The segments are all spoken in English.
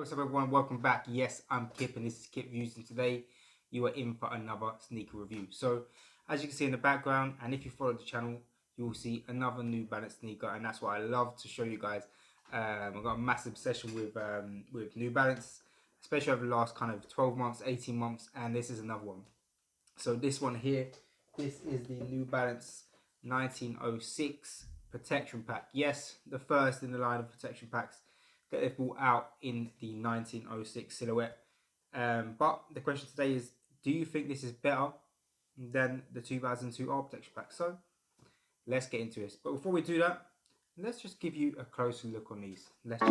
What's up everyone, welcome back. Yes, I'm Kip and this is Kip Views, and today you are in for another sneaker review. So as you can see in the background, and if you follow the channel, you will see another New Balance sneaker, and that's what I love to show you guys. I've got a massive obsession with New Balance, especially over the last kind of 12 months, 18 months, and this is another one. So this one here, this is the New Balance 1906 protection pack. Yes, the first in the line of protection packs that they've brought out in the 1906 silhouette. But the question today is, do you think this is better than the 2002 R protection pack? So let's get into this. But before we do that, let's just give you a closer look on these. Let's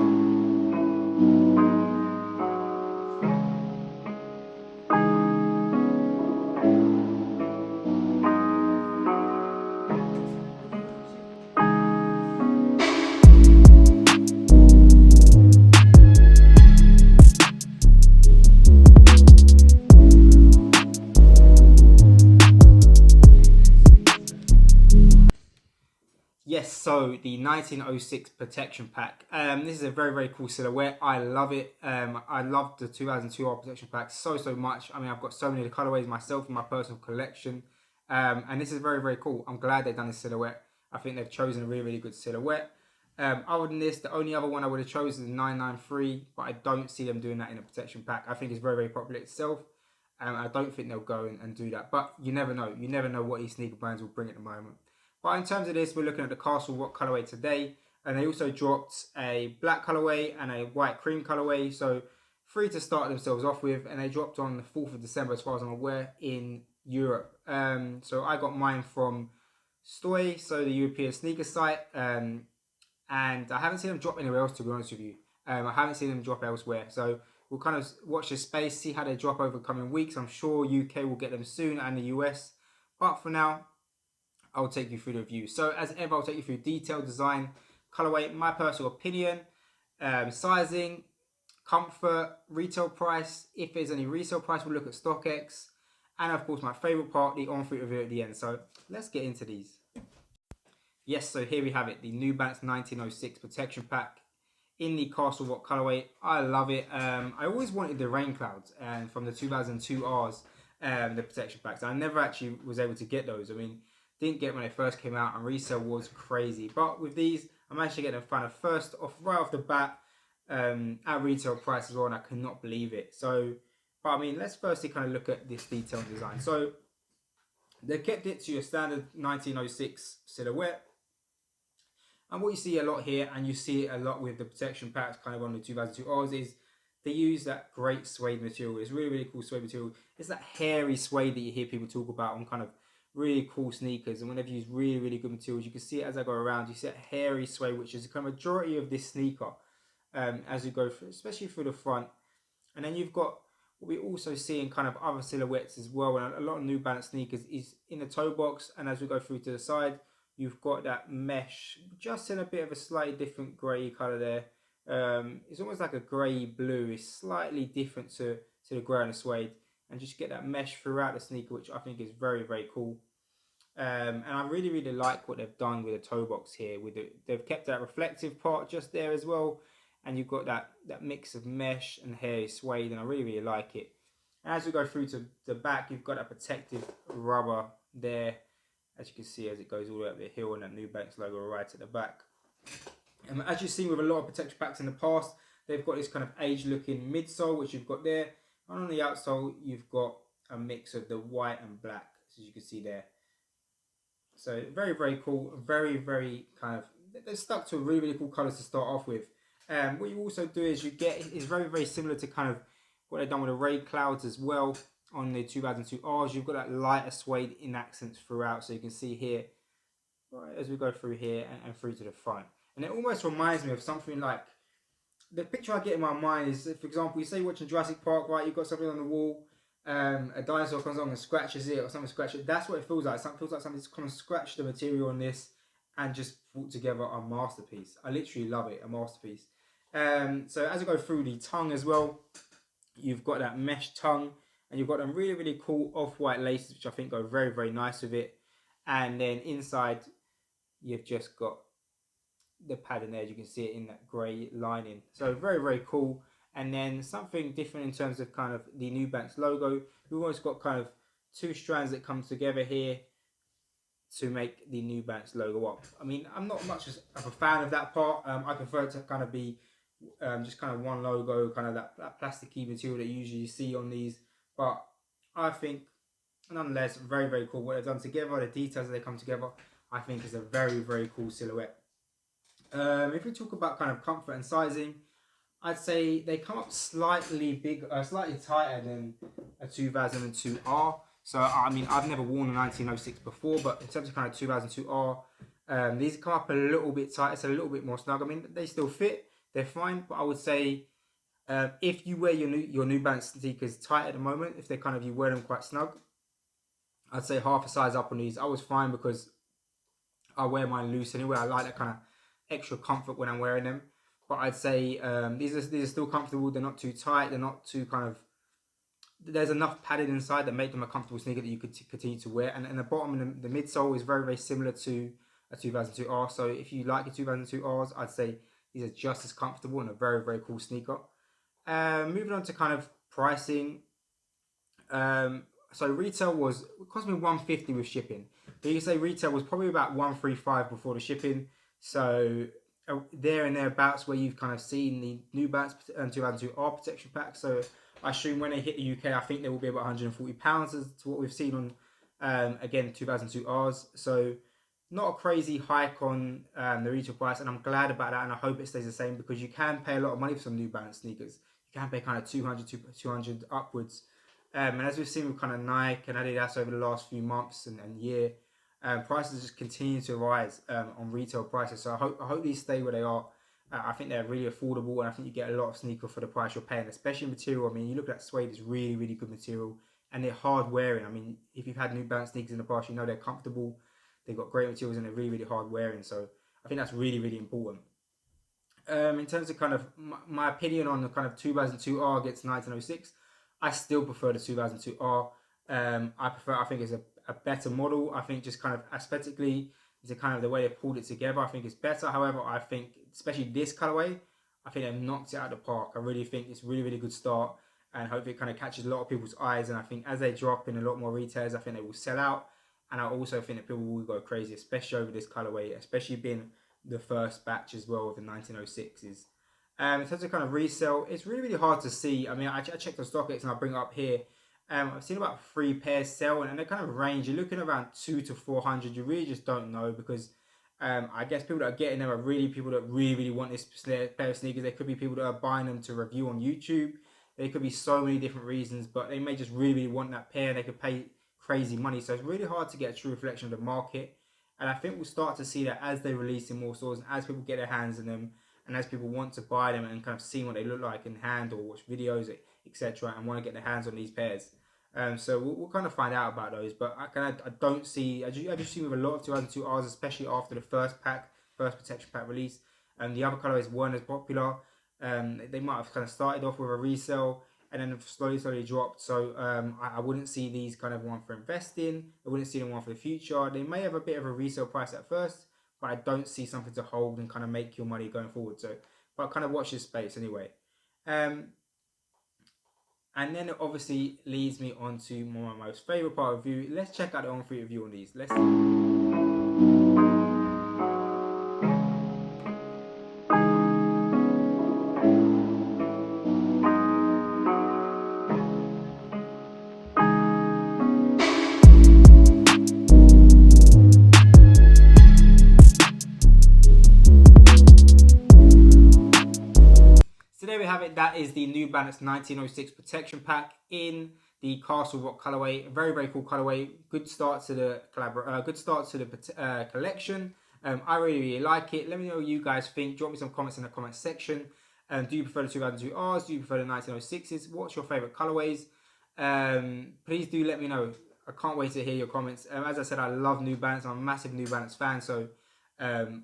Yes, so the 1906 protection pack. This is a very cool silhouette. I love it. I love the 2002 R protection pack so much. I mean, I've got so many colorways myself in my personal collection, and this is very cool. I'm glad they've done this silhouette. I think they've chosen a really good silhouette. Other than this, the only other one I would have chosen is 993, but I don't see them doing that in a protection pack. I think it's very popular itself. I don't think they'll go and do that, but you never know. You never know what these sneaker brands will bring at the moment. But in terms of this, we're looking at the Castlerock colorway today, and they also dropped a black colorway and a white cream colorway, so 3 to start themselves off with, and they dropped on the 4th of December as far as I'm aware in Europe. So I got mine from Suede, so the European sneaker site, and I haven't seen them drop anywhere else, to be honest with you. I haven't seen them drop elsewhere, so we'll kind of watch this space, see how they drop over the coming weeks. I'm sure UK will get them soon, and the US, but for now, I'll take you through the review. So as ever, I'll take you through detail, design, colorway, my personal opinion, sizing, comfort, retail price. If there's any resale price, we'll look at StockX, and of course my favorite part, the on-foot review at the end. So let's get into these. Yes, so here we have it, the New Balance 1906 protection pack in the Castlerock colorway. I love it. I always wanted the rain clouds, and from the 2002 Rs, the protection packs. I never actually was able to get those. I mean, didn't get when they first came out, and resale was crazy. But with these, I'm actually getting them kind of right off the bat at retail price as well, and I cannot believe it. So, but I mean, let's firstly kind of look at this detailed design. So they kept it to your standard 1906 silhouette. And what you see a lot here, and you see it a lot with the protection packs kind of on the 2002 Rs, is they use that great suede material. It's really cool suede material. It's that hairy suede that you hear people talk about on kind of really cool sneakers, and whenever you use really good materials, you can see it as I go around. You see that hairy suede, which is the kind of majority of this sneaker as you go through, especially through the front. And then you've got what we also see in kind of other silhouettes as well, and a lot of New Balance sneakers is in the toe box, and as we go through to the side, you've got that mesh just in a bit of a slightly different grey colour there. It's almost like a grey blue. It's slightly different to the grey and the suede, and just get that mesh throughout the sneaker, which I think is very cool. And I really like what they've done with the toe box here. They've kept that reflective part just there as well, and you've got that mix of mesh and hairy suede, and I really like it. And as we go through to the back, you've got that protective rubber there, as you can see, as it goes all the way up the hill, and that New Balance logo right at the back. And as you've seen with a lot of protection packs in the past, they've got this kind of age-looking midsole, which you've got there. And on the outsole, you've got a mix of the white and black, as you can see there. So very cool. Very kind of, they're stuck to really cool colours to start off with. What you also do is you get is very similar to kind of what they've done with the rain clouds as well on the 2002 Rs. You've got that lighter suede in accents throughout, so you can see here, right as we go through here and through to the front. And it almost reminds me of something like, the picture I get in my mind is, for example, you say you're watching Jurassic Park, right? You've got something on the wall, a dinosaur comes along and scratches it, or something scratches it. That's what it feels like. It feels like something's kind of scratched the material on this and just put together a masterpiece. I literally love it, a masterpiece. So as I go through the tongue as well, you've got that mesh tongue, and you've got them really cool off-white laces, which I think go very nice with it. And then inside, you've just got the padding there, as you can see it in that grey lining. So very cool. And then something different in terms of kind of the New Balance logo. We've always got kind of two strands that come together here to make the New Balance logo up. I mean, I'm not much of a fan of that part. I prefer it to kind of be just kind of one logo, kind of that plasticky material that you usually see on these. But I think, nonetheless, very, very cool. What they've done together, the details that they come together, I think is a very, very cool silhouette. If we talk about kind of comfort and sizing, I'd say they come up slightly big, slightly tighter than a 2002R. So I mean, I've never worn a 1906 before, but in terms of kind of 2002R, these come up a little bit tighter, so a little bit more snug. I mean, they still fit, they're fine, but I would say if you wear your New Balance sneakers tight at the moment, if they kind of you wear them quite snug, I'd say half a size up on these. I was fine because I wear mine loose anyway. I like that kind of extra comfort when I'm wearing them. But I'd say these are still comfortable. They're not too tight. They're not too kind of. There's enough padding inside that make them a comfortable sneaker that you could continue to wear. And the bottom and the midsole is very, very similar to a 2002R. So if you like the 2002Rs, I'd say these are just as comfortable and a very, very cool sneaker. Moving on to kind of pricing. So retail it cost me $150 with shipping. But you can say retail was probably about $135 before the shipping. So there and thereabouts where you've kind of seen the New Balance 2002R protection pack. So I assume when they hit the UK, I think they will be about £140 as to what we've seen on, again, 2002Rs. So not a crazy hike on the retail price, and I'm glad about that, and I hope it stays the same because you can pay a lot of money for some New Balance sneakers. You can pay kind of 200 upwards. And as we've seen with kind of Nike and Adidas over the last few months and year, prices just continue to rise on retail prices. So I hope these stay where they are. I think they're really affordable, and I think you get a lot of sneaker for the price you're paying, especially material. I mean, you look at Suede, it's really, really good material, and they're hard wearing. I mean, if you've had New Balance sneakers in the past, you know they're comfortable, they've got great materials, and they're really, really hard wearing. So I think that's really, really important. In terms of kind of my opinion on the kind of 2002R against 1906, I still prefer the 2002R. I think it's a better model. I think just kind of aesthetically, it's kind of the way they pulled it together. I think it's better. However, I think, especially this colorway, I think they've knocked it out of the park. I really think it's a really, really good start, and hopefully it kind of catches a lot of people's eyes. And I think as they drop in a lot more retailers, I think they will sell out. And I also think that people will go crazy, especially over this colorway, especially being the first batch as well of the 1906s. In terms of kind of resale, it's really, really hard to see. I mean, I checked on StockX and I'll bring it up here. I've seen about 3 pairs sell, and they kind of range. You're looking around 200 to 400. You really just don't know because I guess people that are getting them are really people that really, really want this pair of sneakers. They could be people that are buying them to review on YouTube. There could be so many different reasons, but they may just really, really want that pair. They could pay crazy money. So it's really hard to get a true reflection of the market. And I think we'll start to see that as they release in more stores and as people get their hands on them and as people want to buy them and kind of see what they look like in hand or watch videos, etc., and want to get their hands on these pairs. So we'll kind of find out about those. But I don't see, as you've seen with a lot of 2002Rs, especially after the first protection pack release, and the other colorways weren't as popular. They might have kind of started off with a resale and then slowly dropped. So I wouldn't see these kind of one for investing. I wouldn't see them one for the future. They may have a bit of a resale price at first, but I don't see something to hold and kind of make your money going forward. So, but kind of watch this space anyway. And then it obviously leads me on to my most favorite part of review. Let's check out the on-feet review on these. Let's there we have it. That is the New Balance 1906 protection pack in the Castlerock colorway. Very, very cool colorway. Good start to the collection. I really, really like it. Let me know what you guys think. Drop me some comments in the comments section. Do you prefer the 2002Rs? Do you prefer the 1906s? What's your favorite colorways? Please do let me know. I can't wait to hear your comments. As I said, I love New Balance. I'm a massive New Balance fan, so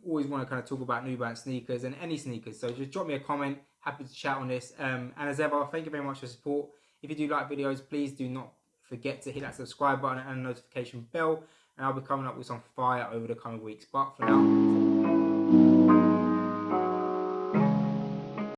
always want to kind of talk about New Balance sneakers and any sneakers. So just drop me a comment. Happy to chat on this. And as ever, thank you very much for the support. If you do like videos, please do not forget to hit that subscribe button and notification bell. And I'll be coming up with some fire over the coming weeks. But for now,